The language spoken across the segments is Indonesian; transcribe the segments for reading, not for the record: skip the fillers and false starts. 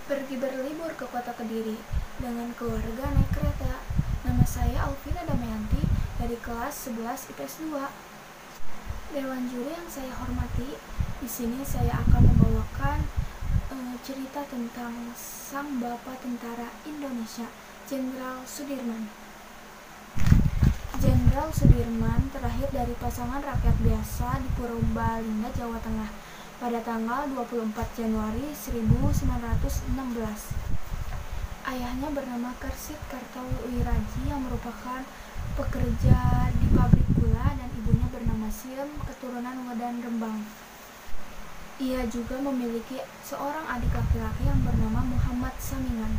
Pergi berlibur ke kota Kediri dengan keluarga naik kereta. Nama saya Alvina Damayanti dari kelas 11 IPS 2. Dewan juri yang saya hormati, di sini saya akan membawakan cerita tentang sang Bapak Tentara Indonesia, Jenderal Sudirman. Jenderal Sudirman terlahir dari pasangan rakyat biasa di Purbalingga, Jawa Tengah pada tanggal 24 Januari 1916. Ayahnya bernama Kersit Kartawiraji yang merupakan pekerja di pabrik gula dan ibunya bernama Siem, keturunan Wedan Rembang. Ia juga memiliki seorang adik laki-laki yang bernama Muhammad Samingan.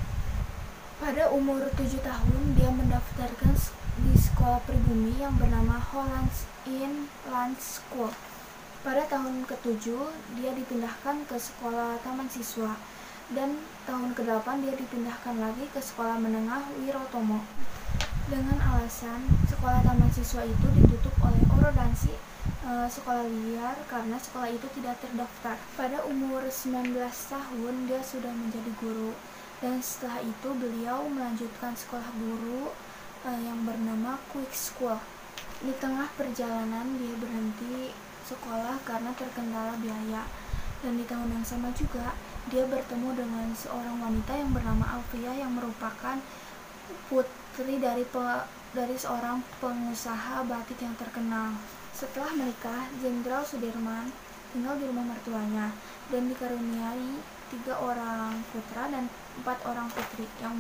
Pada umur 7 tahun, dia mendaftarkan di sekolah pribumi yang bernama Hollands Inland School. Pada tahun ke-7, dia dipindahkan ke sekolah taman siswa, dan tahun ke-8 dia dipindahkan lagi ke sekolah menengah Wirotomo. Dengan alasan sekolah taman siswa itu ditutup oleh orodansi sekolah liar karena sekolah itu tidak terdaftar. Pada umur 19 tahun dia sudah menjadi guru, dan setelah itu beliau melanjutkan sekolah guru yang bernama Quick School. Di tengah perjalanan dia berhenti sekolah karena terkendala biaya, dan di tahun yang sama juga dia bertemu dengan seorang wanita yang bernama Alfia yang merupakan putri dari seorang pengusaha batik yang terkenal. Setelah menikah, Jenderal Sudirman tinggal di rumah mertuanya dan dikaruniai 3 orang putra dan 4 orang putri yang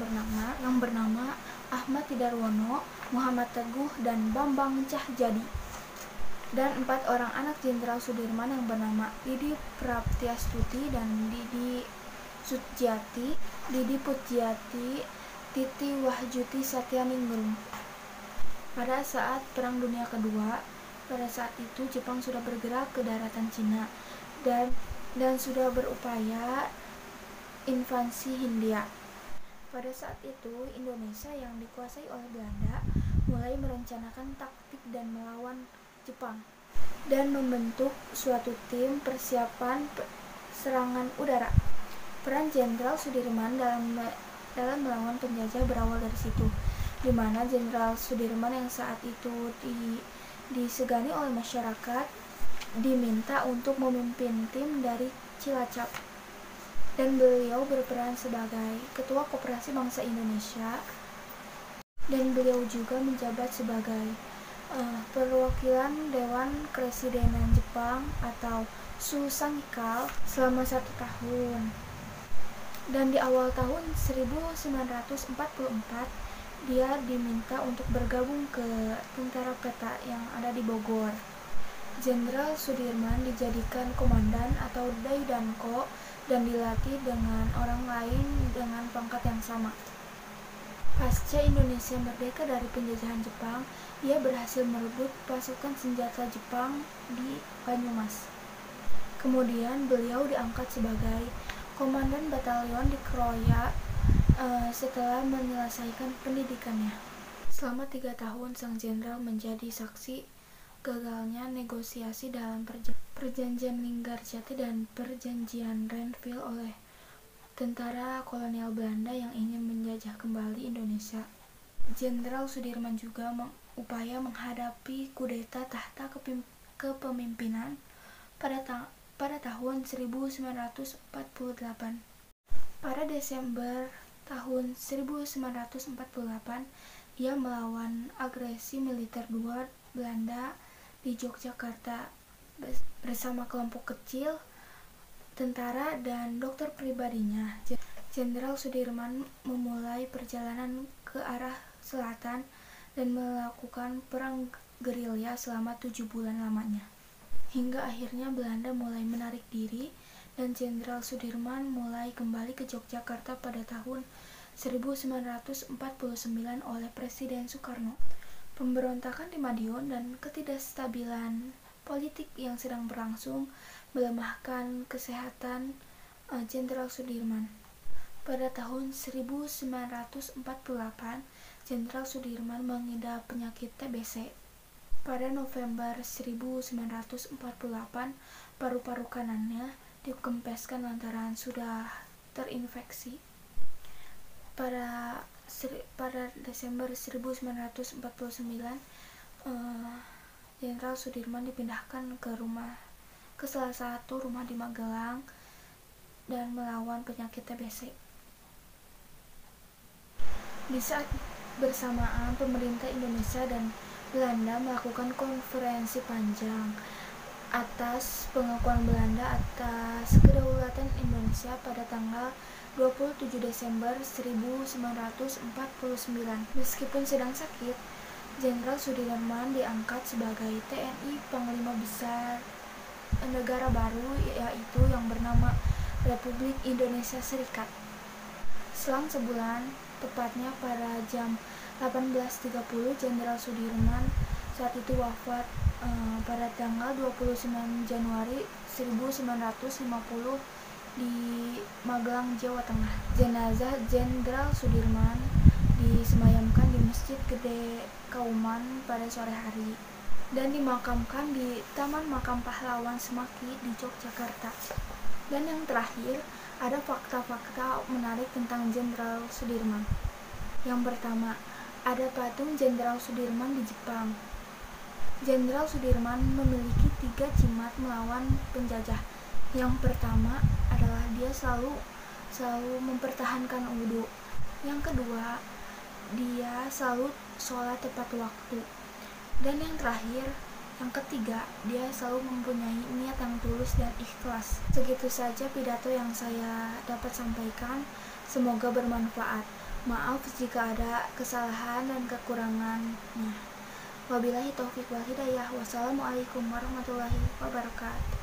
bernama Ahmad Tidarwono, Muhammad Teguh, dan Bambang Cahjadi. Dan 4 orang anak Jenderal Sudirman yang bernama Didi Praptiastuti dan Didi Putjiati, Titi Wahjuti Satyaningrum. Pada saat Perang Dunia Kedua, pada saat itu Jepang sudah bergerak ke daratan Cina dan sudah berupaya invasi Hindia. Pada saat itu, Indonesia yang dikuasai oleh Belanda mulai merencanakan taktik dan melawan Jepang dan membentuk suatu tim persiapan serangan udara. Peran Jenderal Sudirman dalam melawan penjajah berawal dari situ, di mana Jenderal Sudirman yang saat itu disegani oleh masyarakat diminta untuk memimpin tim dari Cilacap, dan beliau berperan sebagai Ketua Koperasi Bangsa Indonesia, dan beliau juga menjabat sebagai perwakilan Dewan Kepresidenan Jepang atau Susanghikal selama 1 tahun. Dan di awal tahun 1944 dia diminta untuk bergabung ke tentara peta yang ada di Bogor. Jenderal Sudirman dijadikan komandan atau Daidanko dan dilatih dengan orang lain dengan pangkat yang sama. Pasca Indonesia merdeka dari penjajahan Jepang, ia berhasil merebut pasukan senjata Jepang di Banyumas. Kemudian beliau diangkat sebagai komandan batalion di Kroya setelah menyelesaikan pendidikannya. Selama 3 tahun, sang jenderal menjadi saksi gagalnya negosiasi dalam perjanjian Linggarjati dan perjanjian Renville oleh tentara kolonial Belanda yang ingin menjajah kembali Indonesia. Jenderal Sudirman juga upaya menghadapi kudeta tahta kepemimpinan pada tahun 1948. Pada Desember tahun 1948, ia melawan agresi militer Belanda di Yogyakarta bersama kelompok kecil tentara dan dokter pribadinya. Jenderal Sudirman memulai perjalanan ke arah selatan dan melakukan perang gerilya selama 7 bulan lamanya. Hingga akhirnya Belanda mulai menarik diri dan Jenderal Sudirman mulai kembali ke Yogyakarta pada tahun 1949 oleh Presiden Soekarno. Pemberontakan di Madiun dan ketidakstabilan politik yang sedang berlangsung melemahkan kesehatan Jenderal Sudirman. Pada tahun 1948, Jenderal Sudirman mengidap penyakit TBC. Pada November 1948, paru-paru kanannya dikempeskan lantaran sudah terinfeksi. Pada Desember 1949, Jenderal Sudirman dipindahkan ke salah satu rumah di Magelang dan melawan penyakit TBC. Di saat bersamaan, pemerintah Indonesia dan Belanda melakukan konferensi panjang atas pengakuan Belanda atas kedaulatan Indonesia pada tanggal 27 Desember 1949. Meskipun sedang sakit, Jenderal Sudirman diangkat sebagai TNI Panglima Besar negara baru, yaitu yang bernama Republik Indonesia Serikat. Selang sebulan, tepatnya pada jam 18.30, Jenderal Sudirman saat itu wafat pada tanggal 29 Januari 1950 di Magelang, Jawa Tengah. Jenazah Jenderal Sudirman disemayamkan di Masjid Gede Kauman pada sore hari dan dimakamkan di Taman Makam Pahlawan Semaki di Yogyakarta. Dan yang terakhir, ada fakta-fakta menarik tentang Jenderal Sudirman. Yang pertama, ada patung Jenderal Sudirman di Jepang. Jenderal Sudirman memiliki 3 jimat melawan penjajah. Yang pertama adalah dia selalu mempertahankan wudhu. Yang kedua, dia selalu sholat tepat waktu. Dan yang terakhir, yang ketiga, dia selalu mempunyai niat yang tulus dan ikhlas. Segitu saja pidato yang saya dapat sampaikan. Semoga bermanfaat. Maaf jika ada kesalahan dan kekurangannya. Wabillahi taufiq wal hidayah. Wassalamualaikum warahmatullahi wabarakatuh.